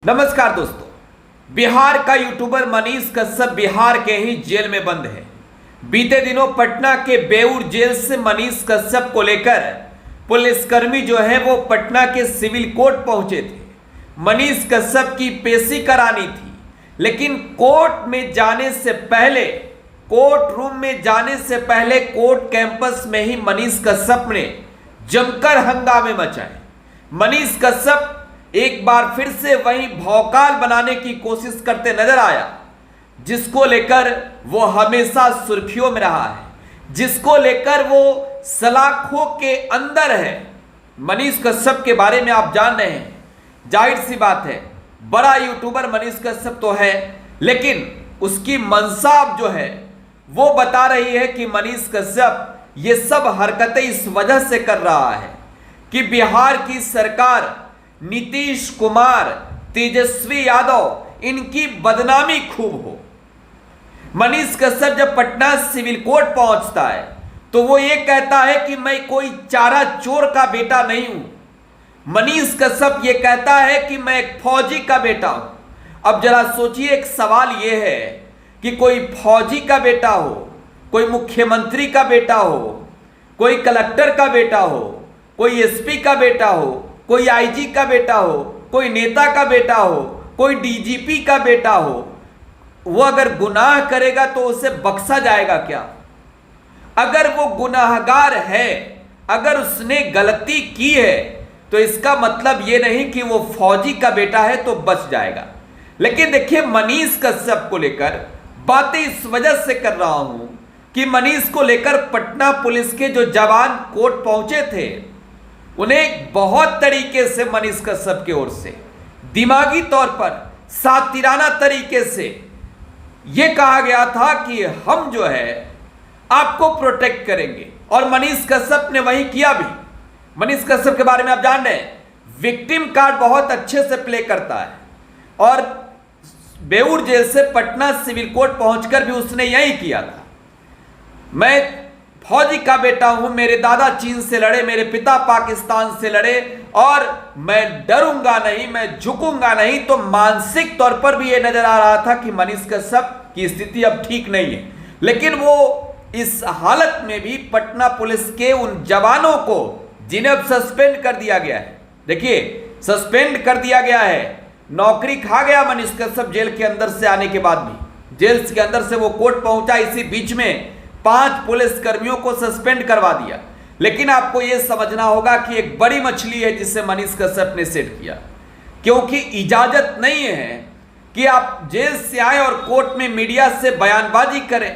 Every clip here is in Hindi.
नमस्कार दोस्तों, बिहार का यूट्यूबर मनीष कश्यप बिहार के ही जेल में बंद है। बीते दिनों पटना के बेऊर जेल से मनीष कश्यप को लेकर पुलिसकर्मी जो है वो पटना के सिविल कोर्ट पहुंचे थे। मनीष कश्यप की पेशी करानी थी, लेकिन कोर्ट में जाने से पहले, कोर्ट रूम में जाने से पहले कोर्ट कैंपस में ही मनीष कश्यप ने जमकर हंगामे मचाए। मनीष कश्यप एक बार फिर से वही भौकाल बनाने की कोशिश करते नजर आया, जिसको लेकर वो हमेशा सुर्खियों में रहा है, जिसको लेकर वो सलाखों के अंदर है। मनीष कश्यप के बारे में आप जान रहे हैं, जाहिर सी बात है बड़ा यूट्यूबर मनीष कश्यप तो है, लेकिन उसकी मंशा जो है वो बता रही है कि मनीष कश्यप ये सब हरकतें इस वजह से कर रहा है कि बिहार की सरकार, नीतीश कुमार, तेजस्वी यादव, इनकी बदनामी खूब हो। मनीष कश्यप जब पटना सिविल कोर्ट पहुंचता है तो वो ये कहता है कि मैं कोई चारा चोर का बेटा नहीं हूं। मनीष कश्यप ये कहता है कि मैं एक फौजी का बेटा हूं। अब जरा सोचिए, एक सवाल ये है कि कोई फौजी का बेटा हो, कोई मुख्यमंत्री का बेटा हो, कोई कलेक्टर का बेटा हो, कोई एसपी का बेटा हो, कोई आईजी का बेटा हो, कोई नेता का बेटा हो, कोई डीजीपी का बेटा हो, वो अगर गुनाह करेगा तो उसे बख्शा जाएगा क्या? अगर वो गुनाहगार है, अगर उसने गलती की है, तो इसका मतलब ये नहीं कि वो फौजी का बेटा है तो बच जाएगा। लेकिन देखिए, मनीष कश्यप को लेकर बातें इस वजह से कर रहा हूं कि मनीष को लेकर पटना पुलिस के जो जवान कोर्ट पहुंचे थे, उन्हें बहुत तरीके से मनीष कश्यप की ओर से दिमागी तौर पर सातिराना तरीके से यह कहा गया था कि हम जो है आपको प्रोटेक्ट करेंगे, और मनीष कश्यप ने वही किया भी। मनीष कश्यप के बारे में आप जान रहे हैं, विक्टिम कार्ड बहुत अच्छे से प्ले करता है, और बेऊर जेल से पटना सिविल कोर्ट पहुंचकर भी उसने यही किया था। मैं फौजी का बेटा हूं, मेरे दादा चीन से लड़े, मेरे पिता पाकिस्तान से लड़े, और मैं डरूंगा नहीं, मैं झुकूंगा नहीं। तो मानसिक तौर पर भी यह नजर आ रहा था कि मनीष कश्यप की स्थिति अब ठीक नहीं है। लेकिन वो इस हालत में भी पटना पुलिस के उन जवानों को, जिन्हें अब सस्पेंड कर दिया गया है, देखिए सस्पेंड कर दिया गया है, नौकरी खा गया मनीष कश्यप जेल के अंदर से आने के बाद भी। जेल के अंदर से वो कोर्ट पहुंचा, इसी बीच में 5 पुलिस कर्मियों को सस्पेंड करवा दिया। लेकिन आपको यह समझना होगा कि एक बड़ी मछली है जिसे मनीष कश्यप ने सेट किया, क्योंकि इजाजत नहीं है कि आप जेल से आए और कोर्ट में मीडिया से बयानबाजी करें,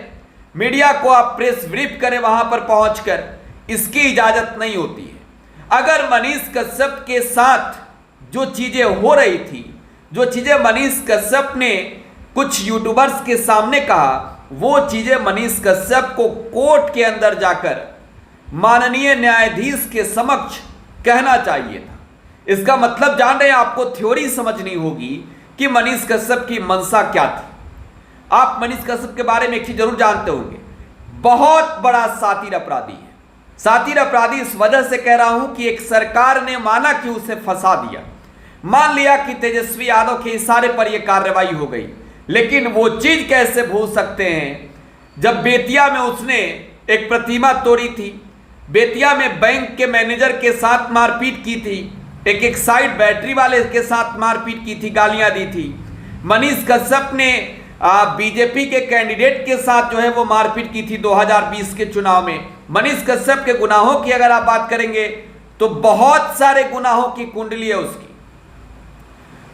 मीडिया को आप प्रेस ब्रीफ करें वहां पर पहुंचकर, इसकी इजाजत नहीं होती है। अगर मनीष कश्यप के साथ जो चीजें हो रही थी, जो चीजें मनीष कश्यप ने कुछ यूट्यूबर्स के सामने कहा, वो चीजें मनीष कश्यप को कोर्ट के अंदर जाकर माननीय न्यायाधीश के समक्ष कहना चाहिए था। इसका मतलब जान रहे हैं, आपको थ्योरी समझनी होगी कि मनीष कश्यप की मंशा क्या थी। आप मनीष कश्यप के बारे में एक चीज जरूर जानते होंगे, बहुत बड़ा सातिर अपराधी है। सातिर अपराधी इस वजह से कह रहा हूं कि एक सरकार ने माना कि उसे फंसा दिया, मान लिया कि तेजस्वी यादव के इशारे पर यह कार्रवाई हो गई, लेकिन वो चीज कैसे भूल सकते हैं जब बेतिया में उसने एक प्रतिमा तोड़ी थी, बेतिया में बैंक के मैनेजर के साथ मारपीट की थी, एक एक्साइड बैटरी वाले के साथ मारपीट की थी, गालियां दी थी। मनीष कश्यप ने बीजेपी के कैंडिडेट के साथ जो है वो मारपीट की थी 2020 के चुनाव में। मनीष कश्यप के गुनाहों की अगर आप बात करेंगे तो बहुत सारे गुनाहों की कुंडली है उसकी।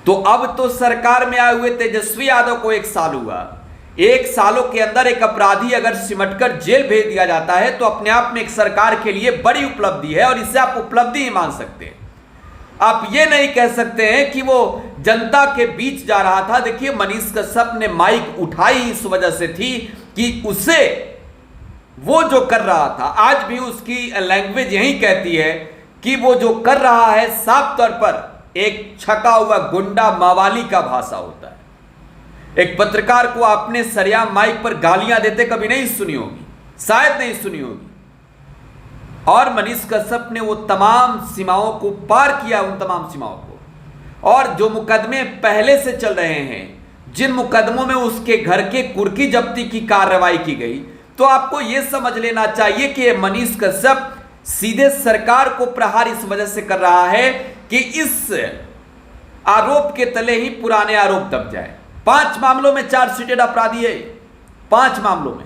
तो अब तो सरकार में आए हुए तेजस्वी यादव को 1 साल हुआ, 1 सालों के अंदर एक अपराधी अगर सिमटकर जेल भेज दिया जाता है तो अपने आप में एक सरकार के लिए बड़ी उपलब्धि है, और इसे आप उपलब्धि ही मान सकते हैं। आप ये नहीं कह सकते हैं कि वो जनता के बीच जा रहा था। देखिए, मनीष कश्यप ने माइक उठाई इस वजह से थी कि उसे वो जो कर रहा था, आज भी उसकी लैंग्वेज यही कहती है कि वो जो कर रहा है साफ तौर पर एक छका हुआ गुंडा मावाली का भाषा होता है। एक पत्रकार को आपने सरेआम माइक पर गालियां देते कभी नहीं सुनी होगी, शायद नहीं सुनी होगी। और मनीष कश्यप ने वो तमाम सीमाओं को पार किया, उन तमाम सीमाओं को, और जो मुकदमे पहले से चल रहे हैं, जिन मुकदमों में उसके घर के कुर्की जब्ती की कार्रवाई की गई, तो आपको यह समझ लेना चाहिए कि मनीष कश्यप सीधे सरकार को प्रहार इस वजह से कर रहा है कि इस आरोप के तले ही पुराने आरोप दब जाए। 5 मामलों में चार्जशीटेड अपराधी है, 5 मामलों में।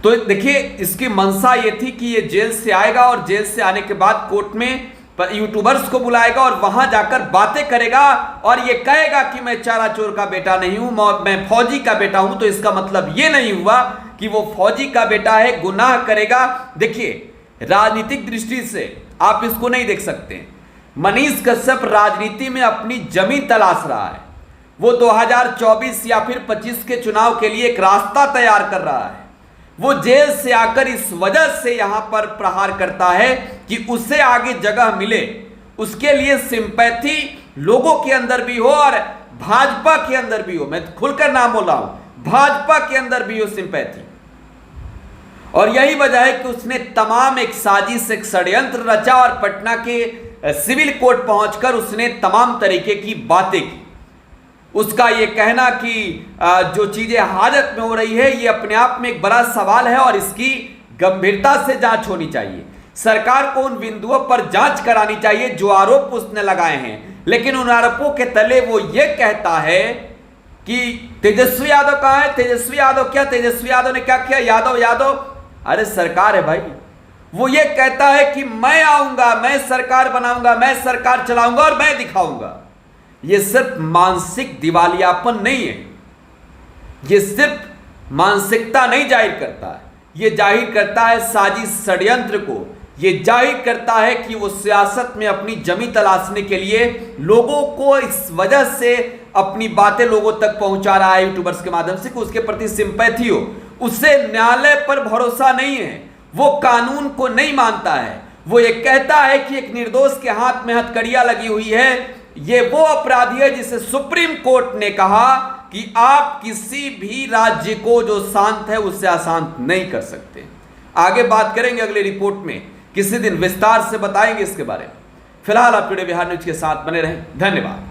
तो देखिए, इसकी मंशा ये थी कि ये जेल से आएगा और जेल से आने के बाद कोर्ट में यूट्यूबर्स को बुलाएगा और वहां जाकर बातें करेगा और ये कहेगा कि मैं चारा चोर का बेटा नहीं हूं, मैं फौजी का बेटा हूं। तो इसका मतलब ये नहीं हुआ कि वो फौजी का बेटा है, गुनाह करेगा। देखिए, राजनीतिक दृष्टि से आप इसको नहीं देख सकते। मनीष कश्यप राजनीति में अपनी जमीन तलाश रहा है। वो 2024 या फिर 25 के चुनाव के लिए एक रास्ता तैयार कर रहा है। वो जेल से आकर इस वजह से यहां पर प्रहार करता है कि उसे आगे जगह मिले, उसके लिए सिंपैथी लोगों के अंदर भी हो और भाजपा के अंदर भी हो। मैं खुलकर नाम बोल रहा हूं, भाजपा के अंदर भी हो सिंपैथी। और यही वजह है कि उसने तमाम एक साजिश, एक षड्यंत्र रचा और पटना के सिविल कोर्ट पहुंचकर उसने तमाम तरीके की बातें की। उसका ये कहना कि जो चीजें हाजत में हो रही है ये अपने आप में एक बड़ा सवाल है और इसकी गंभीरता से जांच होनी चाहिए। सरकार को उन बिंदुओं पर जांच करानी चाहिए जो आरोप उसने लगाए हैं, लेकिन उन आरोपों के तले वो ये कहता है कि तेजस्वी यादव कहां है, तेजस्वी यादव क्या, तेजस्वी यादव ने क्या किया, यादव यादव। अरे सरकार है भाई। वो ये कहता है कि मैं आऊंगा, मैं सरकार बनाऊंगा, मैं सरकार चलाऊंगा और मैं दिखाऊंगा। ये सिर्फ मानसिक दिवालियापन नहीं है, ये सिर्फ मानसिकता नहीं जाहिर करता है, ये जाहिर करता है साजिश, षड्यंत्र को। ये जाहिर करता है कि वो सियासत में अपनी जमी तलाशने के लिए लोगों को इस वजह से अपनी बातें लोगों तक पहुंचा रहा है यूट्यूबर्स के माध्यम से कि उसके प्रति सिंपैथी हो। उसे न्यायालय पर भरोसा नहीं है, वो कानून को नहीं मानता है। वो ये कहता है कि एक निर्दोष के हाथ में हथकड़ियां लगी हुई है। ये वो अपराधी है जिसे सुप्रीम कोर्ट ने कहा कि आप किसी भी राज्य को जो शांत है उससे अशांत नहीं कर सकते। आगे बात करेंगे अगली रिपोर्ट में, किसी दिन विस्तार से बताएंगे इसके बारे में। फिलहाल आप टुडे बिहार न्यूज के साथ बने रहें। धन्यवाद।